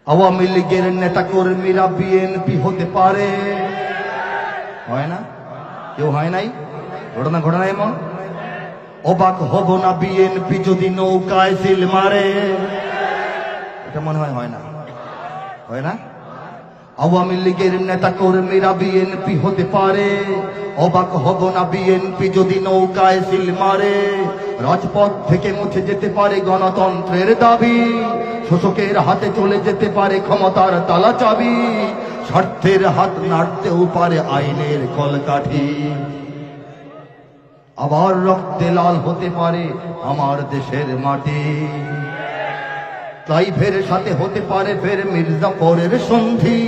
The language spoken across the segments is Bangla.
আওয়ামী লীগের নেতা কর্মীরা বিএনপি হতে পারে? হয় না? কেউ হয় নাই? ঘটনা ঘটনা এমন অবাক হব না বিএনপি যদি নৌকায় সিল মারে? এটা মনে হয় না? হয় না? আওয়ামী লীগের নেতা কর্মীরা বিএনপি হতে পারে? অবাক হব না বিএনপি যদি নৌকায় সিল মারে? রাজপথ থেকে মুছে যেতে পারে গণতন্ত্রের দাবি, শোষকের হাতে চলে যেতে পারে ক্ষমতার তালা চাবি, স্বার্থের হাত নাড়তেও পারে আইনের কলকাঠি, আবার রক্তে লাল হতে পারে আমার দেশের মাটি। ক্লাইভের সাথে হতে পারে ফের মির্জাফরের সন্ধি,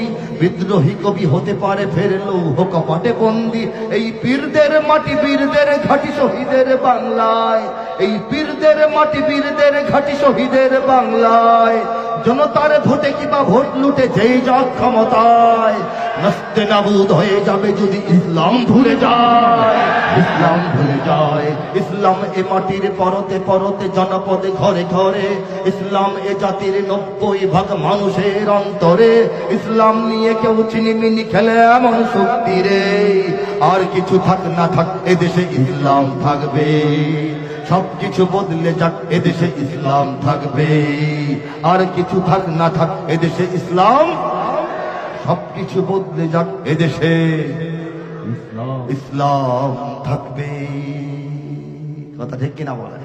বিদ্রোহী কবি হতে পারে ফের লৌহ কপাটে বন্দি। এই পীরদের মাটি বীরদের ঘাটি শহীদের বাংলায়, এই পীরদের মাটি বীরদের ঘাটি শহীদের বাংলায়, জনতার ভোটে কিবা ভোট লুটে যেই যাক ক্ষমতায়, নাস্তে নাবুদ হয়ে যাবে যদি ইসলাম ভুলে যায়, ইসলাম ভুলে যায়। ইসলাম এ মাটির পরতে পরতে জনপদে ঘরে ঘরে, ইসলাম এ জাতির 90% মানুষের অন্তরে। ইসলাম নিয়ে কেউ চিনিমিনি খেলে এমন শক্তি রে, আর কিছু থাক না থাক এদেশে ইসলাম থাকবে, সবকিছু বদলে যাক এদেশে ইসলাম থাকবে, আর কিছু থাক না থাক এদেশে ইসলাম, সবকিছু বদলে যাক এদেশে ইসলাম থাকবে। কথা ঠিক কিনা বলেন?